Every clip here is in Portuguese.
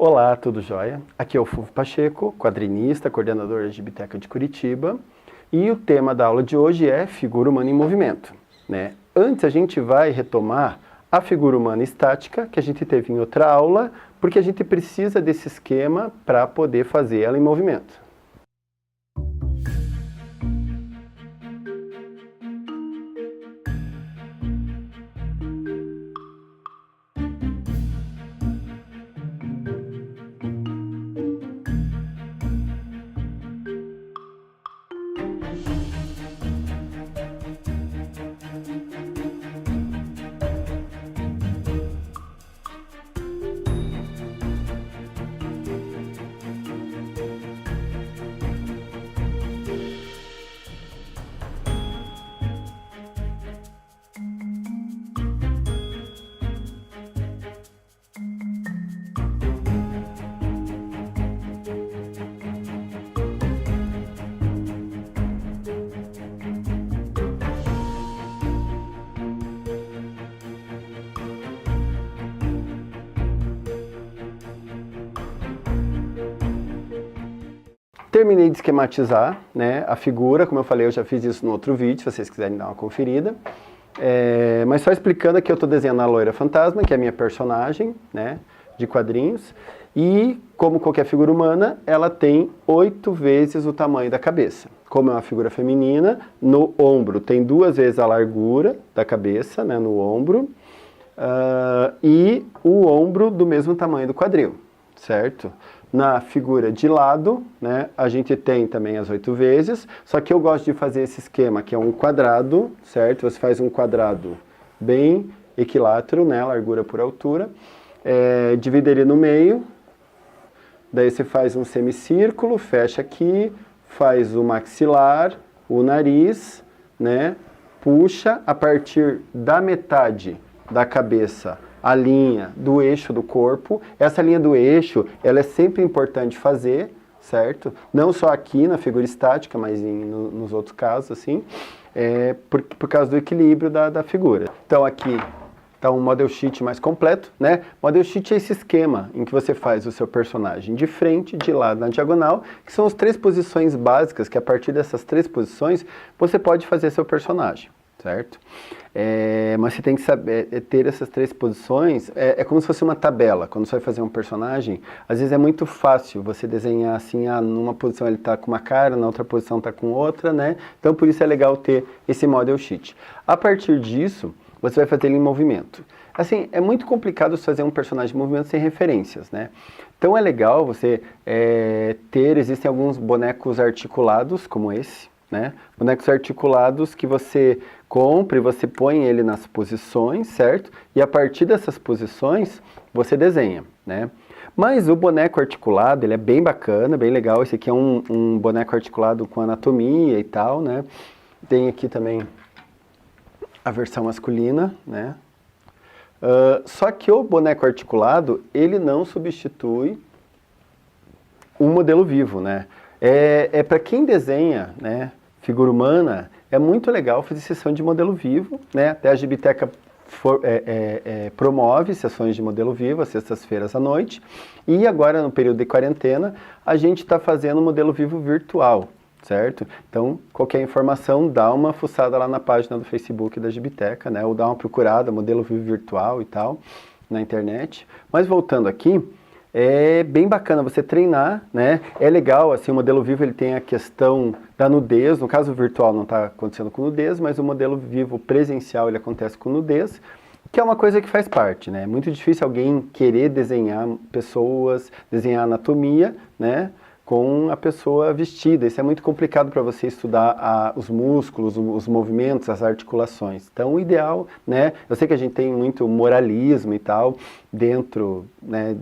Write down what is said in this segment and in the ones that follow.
Olá, tudo jóia? Aqui é o Fulvio Pacheco, quadrinista, coordenador da Gibiteca de Curitiba. E o tema da aula de hoje é figura humana em movimento, né? Antes a gente vai retomar a figura humana estática, que a gente teve em outra aula, porque a gente precisa desse esquema para poder fazer ela em movimento. Terminei de esquematizar, né, a figura, como eu falei, eu já fiz isso no outro vídeo, se vocês quiserem dar uma conferida. Mas só explicando aqui, eu estou desenhando a Loira Fantasma, que é a minha personagem, né, de quadrinhos. E, como qualquer figura humana, ela tem 8 vezes o tamanho da cabeça. Como é uma figura feminina, no ombro tem 2 vezes a largura da cabeça, né, no ombro. E o ombro do mesmo tamanho do quadril, certo? Na figura de lado, né, a gente tem também as 8 vezes, só que eu gosto de fazer esse esquema, que é um quadrado, certo? Você faz um quadrado bem equilátero, né, largura por altura, divide ele no meio, daí você faz um semicírculo, fecha aqui, faz o maxilar, o nariz, né, puxa a partir da metade da cabeça a linha do eixo do corpo. Essa linha do eixo, ela é sempre importante fazer, certo? Não só aqui na figura estática, mas nos outros casos, assim, por causa do equilíbrio da figura. Então aqui está um model sheet mais completo, né? Model sheet é esse esquema em que você faz o seu personagem de frente, de lado, na diagonal, que são as 3 posições básicas, que a partir dessas 3 posições você pode fazer seu personagem, certo? Mas você tem que saber ter essas 3 posições, é como se fosse uma tabela. Quando você vai fazer um personagem, às vezes é muito fácil você desenhar assim, numa posição ele está com uma cara, na outra posição está com outra, né? Então por isso é legal ter esse model sheet. A partir disso, você vai fazer ele em movimento. Assim, é muito complicado fazer um personagem em movimento sem referências, né? Então é legal você existem alguns bonecos articulados, como esse, né? Bonecos articulados que você compra e você põe ele nas posições, certo? E a partir dessas posições, você desenha, né? Mas o boneco articulado, ele é bem bacana, bem legal. Esse aqui é um boneco articulado com anatomia e tal, né? Tem aqui também a versão masculina, né? Só que o boneco articulado, ele não substitui um modelo vivo, né? Para quem desenha, né, figura humana, é muito legal fazer sessão de modelo vivo, né? Até a Gibiteca promove sessões de modelo vivo às sextas-feiras à noite. E agora, no período de quarentena, a gente está fazendo modelo vivo virtual, certo? Então, qualquer informação, dá uma fuçada lá na página do Facebook da Gibiteca, né? Ou dá uma procurada, modelo vivo virtual e tal, na internet. Mas voltando aqui, é bem bacana você treinar, né? É legal, assim, o modelo vivo ele tem a questão da nudez. No caso virtual não está acontecendo com nudez, mas o modelo vivo presencial ele acontece com nudez, que é uma coisa que faz parte, né? É muito difícil alguém querer desenhar pessoas, desenhar anatomia, né, com a pessoa vestida. Isso é muito complicado para você estudar os músculos, os movimentos, as articulações. Então, o ideal, né, eu sei que a gente tem muito moralismo e tal, dentro, né,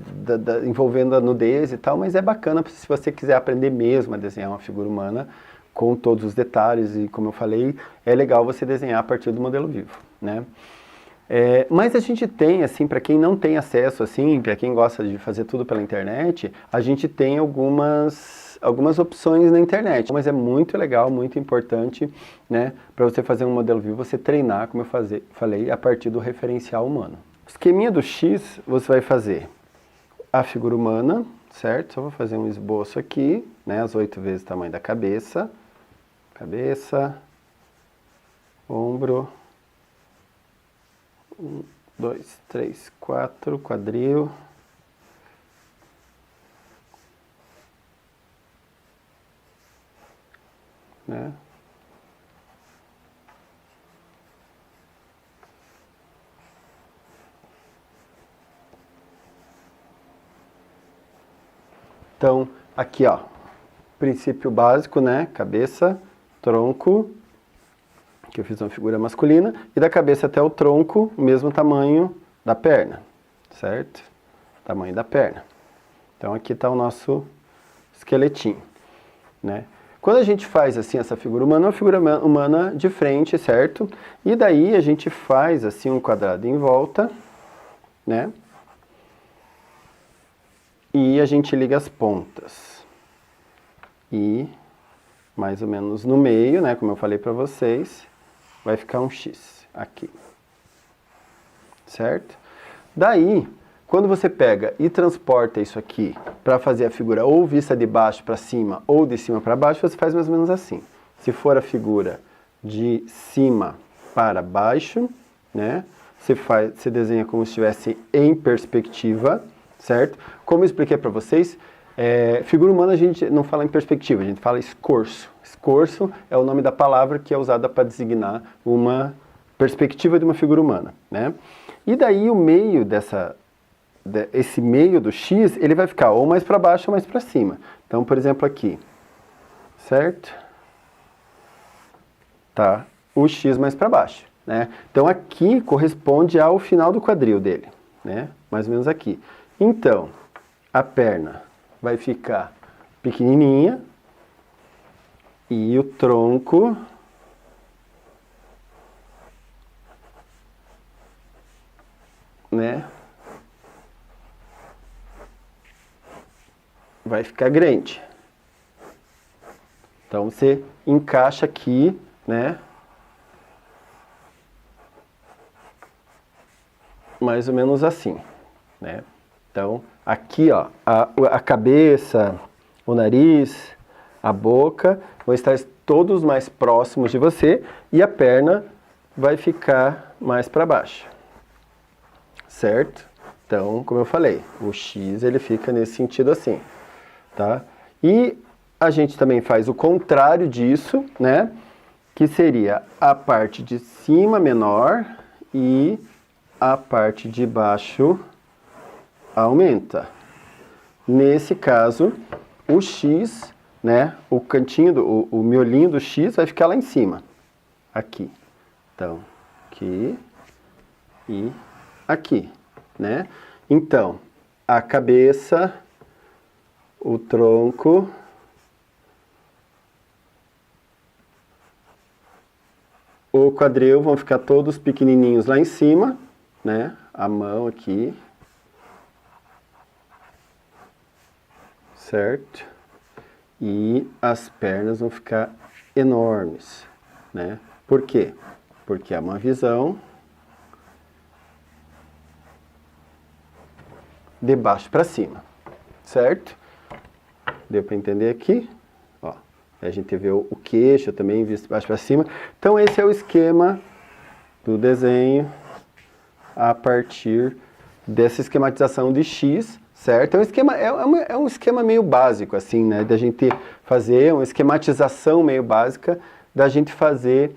envolvendo a nudez e tal, mas é bacana se você quiser aprender mesmo a desenhar uma figura humana com todos os detalhes e, como eu falei, é legal você desenhar a partir do modelo vivo, né? Mas a gente tem, assim, para quem não tem acesso, assim, para quem gosta de fazer tudo pela internet, a gente tem algumas opções na internet. Mas é muito legal, muito importante, né, para você fazer um modelo vivo, você treinar, como eu falei, a partir do referencial humano. O esqueminha do X, você vai fazer a figura humana, certo? Só vou fazer um esboço aqui, né? As 8 vezes o tamanho da cabeça. Cabeça, ombro, 1, 2, 3, 4, quadril. Né? Então, aqui, ó, princípio básico, né? Cabeça, tronco, que eu fiz uma figura masculina, e da cabeça até o tronco, o mesmo tamanho da perna, certo? Tamanho da perna. Então, aqui está o nosso esqueletinho, né? Quando a gente faz assim essa figura humana, é uma figura humana de frente, certo? E daí a gente faz assim um quadrado em volta, né? E a gente liga as pontas. E mais ou menos no meio, né, como eu falei para vocês, vai ficar um X aqui. Certo? Daí, quando você pega e transporta isso aqui para fazer a figura ou vista de baixo para cima ou de cima para baixo, você faz mais ou menos assim. Se for a figura de cima para baixo, né, você desenha como se estivesse em perspectiva, certo? Como eu expliquei para vocês, figura humana a gente não fala em perspectiva, a gente fala escorço. Escorço é o nome da palavra que é usada para designar uma perspectiva de uma figura humana, né? E daí o meio esse meio do X, ele vai ficar ou mais para baixo ou mais para cima. Então, por exemplo, aqui, certo? Tá o X mais para baixo, né? Então, aqui corresponde ao final do quadril dele, né? Mais ou menos aqui. Então, a perna vai ficar pequenininha e o tronco né, vai ficar grande. Então, você encaixa aqui, né, mais ou menos assim, né? Então, aqui, ó, a cabeça, o nariz, a boca vão estar todos mais próximos de você e a perna vai ficar mais para baixo, certo? Então, como eu falei, o X ele fica nesse sentido assim, tá? E a gente também faz o contrário disso, né? Que seria a parte de cima menor e a parte de baixo aumenta. Nesse caso, o X, né, o cantinho, o miolinho do X vai ficar lá em cima, aqui. Então, aqui e aqui, né? Então, a cabeça, o tronco, o quadril vão ficar todos pequenininhos lá em cima, né? A mão aqui. Certo? E as pernas vão ficar enormes, né? Por quê? Porque é uma visão de baixo para cima, certo? Deu para entender aqui? Ó, a gente vê o queixo também visto de baixo para cima. Então esse é o esquema do desenho a partir dessa esquematização de X, certo? É um esquema meio básico, assim, né? Da gente fazer uma esquematização meio básica, da gente fazer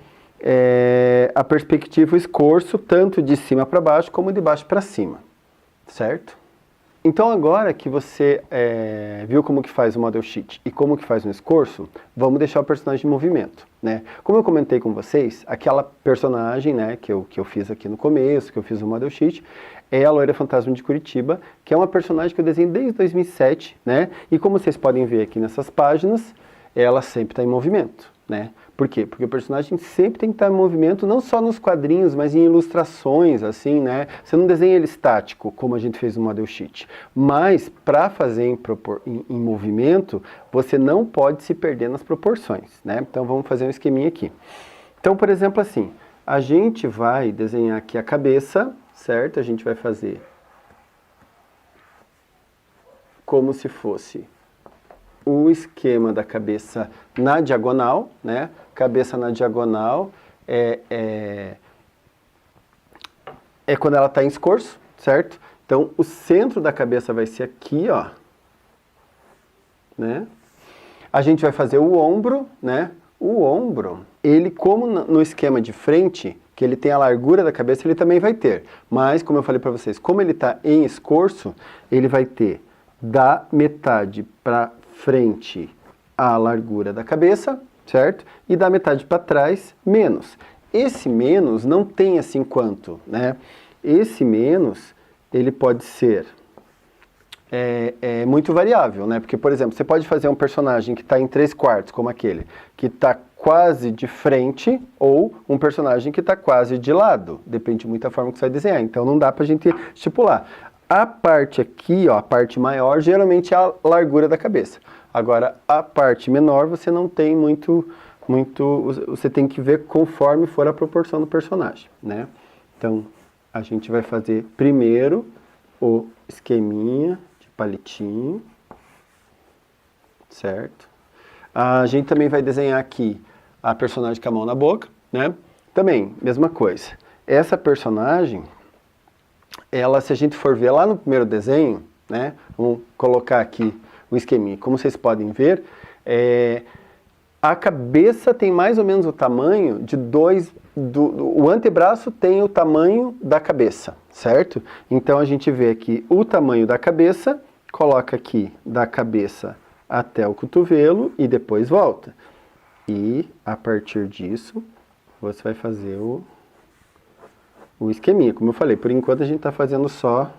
a perspectiva, o escorço, tanto de cima para baixo como de baixo para cima, certo? Então agora que você viu como que faz o model sheet e como que faz um escorço, vamos deixar o personagem em movimento, né? Como eu comentei com vocês, aquela personagem, né, que eu fiz aqui no começo, que eu fiz o model sheet, é a Loira Fantasma de Curitiba, que é uma personagem que eu desenho desde 2007, né? E como vocês podem ver aqui nessas páginas, ela sempre está em movimento, né? Por quê? Porque o personagem sempre tem que estar em movimento, não só nos quadrinhos, mas em ilustrações, assim, né? Você não desenha ele estático, como a gente fez no model sheet. Mas, para fazer em movimento, você não pode se perder nas proporções, né? Então, vamos fazer um esqueminha aqui. Então, por exemplo, assim, a gente vai desenhar aqui a cabeça, certo? A gente vai fazer como se fosse o esquema da cabeça na diagonal, né? Cabeça na diagonal é quando ela está em escorço, certo? Então, o centro da cabeça vai ser aqui, ó, né? A gente vai fazer o ombro, né? O ombro, ele como no esquema de frente, que ele tem a largura da cabeça, ele também vai ter. Mas, como eu falei para vocês, como ele está em escorço, ele vai ter da metade para frente a largura da cabeça, certo? E da metade para trás, menos. Esse menos não tem assim quanto, né? Esse menos, ele pode ser muito variável, né? Porque, por exemplo, você pode fazer um personagem que está em 3/4, como aquele, que está quase de frente, ou um personagem que está quase de lado. Depende muito da forma que você vai desenhar. Então, não dá para a gente estipular. A parte aqui, ó, a parte maior, geralmente é a largura da cabeça. Agora, a parte menor, você não tem muito... Você tem que ver conforme for a proporção do personagem, né? Então, a gente vai fazer primeiro o esqueminha de palitinho, certo? A gente também vai desenhar aqui a personagem com a mão na boca, né? Também, mesma coisa. Essa personagem, ela, se a gente for ver lá no primeiro desenho, né? Vamos colocar aqui o esqueminha. Como vocês podem ver, a cabeça tem mais ou menos o tamanho de o antebraço tem o tamanho da cabeça, certo? Então a gente vê aqui o tamanho da cabeça, coloca aqui da cabeça até o cotovelo e depois volta. E a partir disso, você vai fazer o esqueminha. Como eu falei, por enquanto a gente está fazendo só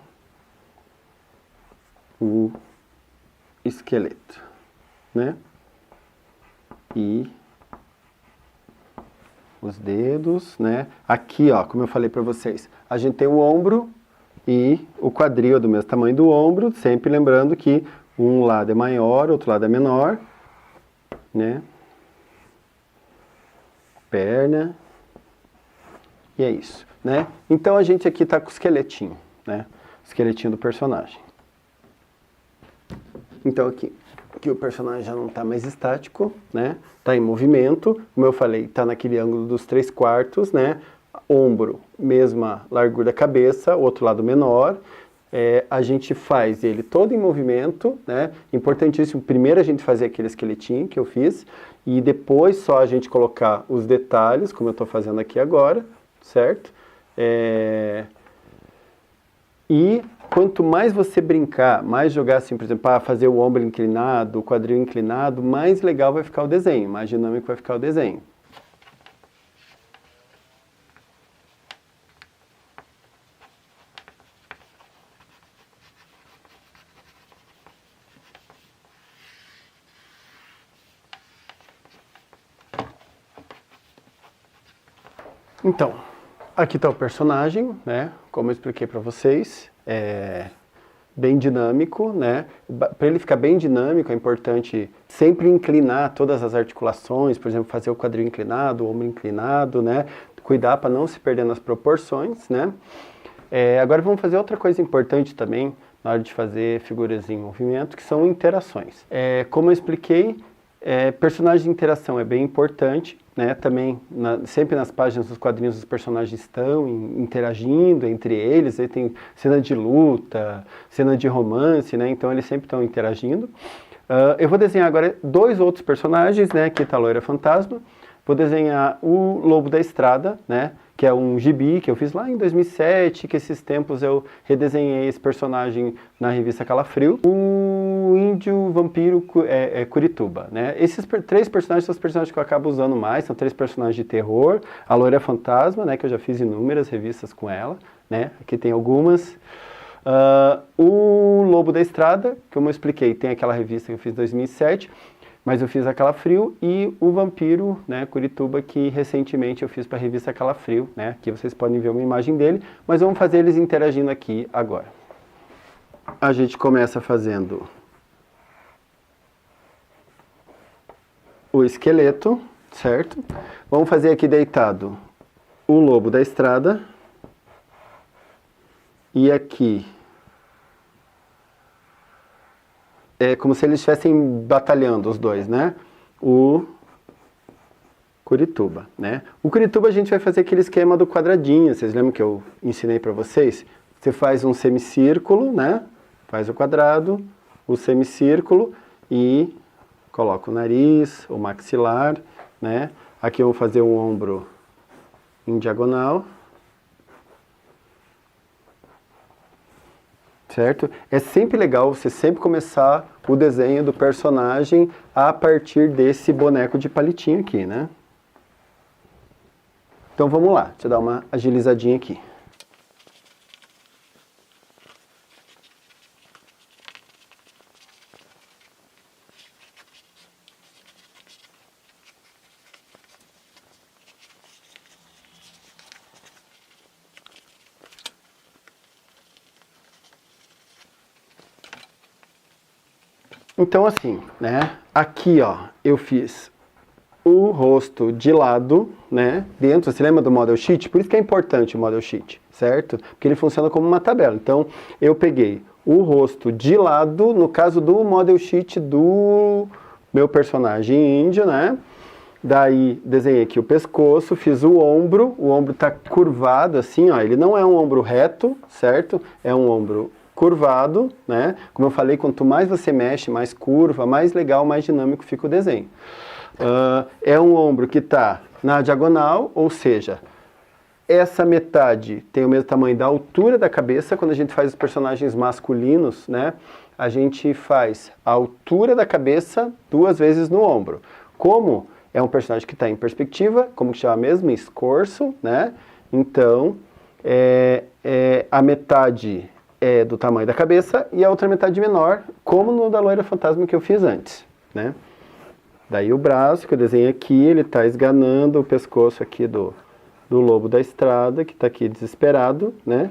o esqueleto, né? E os dedos, né? Aqui, ó, como eu falei para vocês, a gente tem o ombro e o quadril é do mesmo tamanho do ombro, sempre lembrando que um lado é maior, outro lado é menor, né? Perna. E é isso, né? Então a gente aqui tá com o esqueletinho, né? O esqueletinho do personagem. Então aqui o personagem já não está mais estático, né? Está em movimento, como eu falei, está naquele ângulo dos 3/4, né? Ombro, mesma largura da cabeça, outro lado menor. A gente faz ele todo em movimento, né? Importantíssimo, primeiro a gente fazer aquele esqueletinho que eu fiz, e depois só a gente colocar os detalhes, como eu estou fazendo aqui agora, certo? E quanto mais você brincar, mais jogar assim, por exemplo, fazer o ombro inclinado, o quadril inclinado, mais legal vai ficar o desenho, mais dinâmico vai ficar o desenho. Então, aqui está o personagem, né? Como eu expliquei para vocês, bem dinâmico, né? Para ele ficar bem dinâmico é importante sempre inclinar todas as articulações, por exemplo, fazer o quadril inclinado, o ombro inclinado, né? Cuidar para não se perder nas proporções, né? Agora vamos fazer outra coisa importante também na hora de fazer figuras em movimento, que são interações. Como eu expliquei, personagem de interação é bem importante, né? Também, sempre nas páginas dos quadrinhos os personagens estão interagindo entre eles, aí tem cena de luta, cena de romance, né? Então eles sempre estão interagindo. Eu vou desenhar agora dois outros personagens, né? Aqui está a Loira Fantasma. Vou desenhar o Lobo da Estrada, né? Que é um gibi que eu fiz lá em 2007, que esses tempos eu redesenhei esse personagem na revista Calafrio. O Índio Vampiro Curituba, né? Esses três personagens são os personagens que eu acabo usando mais, são três personagens de terror. A Loira Fantasma, né? Que eu já fiz inúmeras revistas com ela, né? Aqui tem algumas. O Lobo da Estrada, como eu expliquei, tem aquela revista que eu fiz em 2007, mas eu fiz a Calafrio, e o Vampiro, né, Curituba, que recentemente eu fiz para a revista Calafrio, né? Aqui vocês podem ver uma imagem dele, mas vamos fazer eles interagindo aqui agora. A gente começa fazendo o esqueleto, certo? Vamos fazer aqui deitado o Lobo da Estrada. E aqui é como se eles estivessem batalhando os dois, né? O Curitiba, né? O Curitiba a gente vai fazer aquele esquema do quadradinho, vocês lembram que eu ensinei para vocês? Você faz um semicírculo, né? Faz o quadrado, o semicírculo e coloca o nariz, o maxilar, né? Aqui eu vou fazer um ombro em diagonal. Certo? É sempre legal você sempre começar o desenho do personagem a partir desse boneco de palitinho aqui, né? Então vamos lá, deixa eu dar uma agilizadinha aqui. Então assim, né? Aqui, ó, eu fiz o rosto de lado, né? Dentro, você lembra do Model Sheet? Por isso que é importante o Model Sheet, certo? Porque ele funciona como uma tabela. Então, eu peguei o rosto de lado, no caso do Model Sheet do meu personagem índio, né? Daí, desenhei aqui o pescoço, fiz o ombro tá curvado assim, ó. Ele não é um ombro reto, certo? É um ombro curvado, né? Como eu falei, quanto mais você mexe, mais curva, mais legal, mais dinâmico fica o desenho. É um ombro que está na diagonal, ou seja, essa metade tem o mesmo tamanho da altura da cabeça. Quando a gente faz os personagens masculinos, né? A gente faz a altura da cabeça 2 vezes no ombro. Como é um personagem que está em perspectiva, como que chama mesmo? Escorço, né? Então, a metade é do tamanho da cabeça e a outra metade menor, como no da Loira Fantasma que eu fiz antes, né? Daí o braço que eu desenhei aqui, ele está esganando o pescoço aqui do lobo da estrada, que está aqui desesperado, né?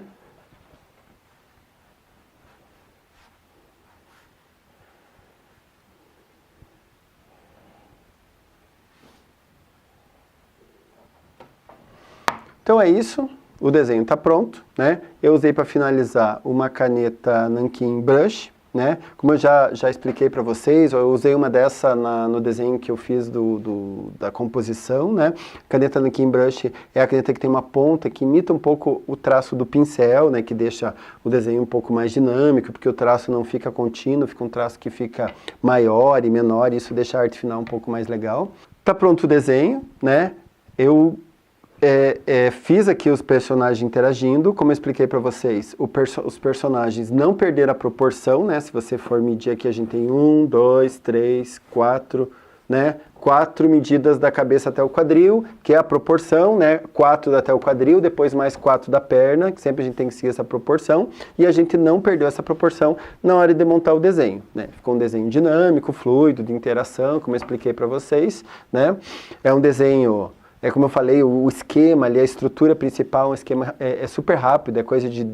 Então é isso, o desenho está pronto, né? Eu usei para finalizar uma caneta Nankin Brush, né? Como eu já expliquei para vocês, eu usei uma dessa no desenho que eu fiz da composição, né? Caneta Nankin Brush é a caneta que tem uma ponta que imita um pouco o traço do pincel, né? Que deixa o desenho um pouco mais dinâmico, porque o traço não fica contínuo, fica um traço que fica maior e menor, e isso deixa a arte final um pouco mais legal. Tá pronto o desenho, né? Eu fiz aqui os personagens interagindo, como eu expliquei para vocês, os personagens não perderam a proporção, né? Se você for medir aqui, a gente tem 1, 2, 3, 4, né? 4 medidas da cabeça até o quadril, que é a proporção, né? 4 até o quadril, depois mais 4 da perna, que sempre a gente tem que seguir essa proporção, e a gente não perdeu essa proporção na hora de montar o desenho, né? Ficou um desenho dinâmico, fluido, de interação, como eu expliquei para vocês, né? É um desenho... como eu falei, o esquema ali, a estrutura principal, o esquema é super rápido, é coisa de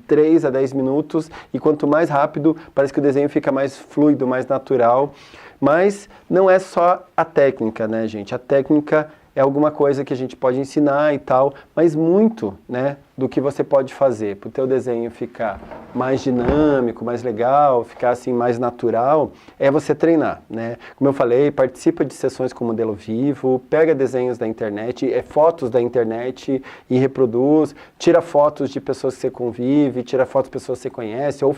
3 a 10 minutos, e quanto mais rápido, parece que o desenho fica mais fluido, mais natural. Mas não é só a técnica, né, gente? A técnica é alguma coisa que a gente pode ensinar e tal, mas muito, né, do que você pode fazer para o teu desenho ficar mais dinâmico, mais legal, ficar assim mais natural, é você treinar, né? Como eu falei, participa de sessões com modelo vivo, pega desenhos da internet, fotos da internet e reproduz, tira fotos de pessoas que você convive, tira fotos de pessoas que você conhece, ou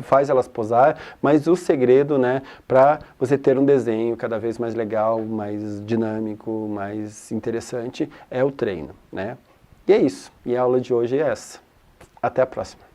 faz elas posar, mas o segredo, né, para você ter um desenho cada vez mais legal, mais dinâmico, mais interessante, é o treino, né? E é isso. E a aula de hoje é essa. Até a próxima.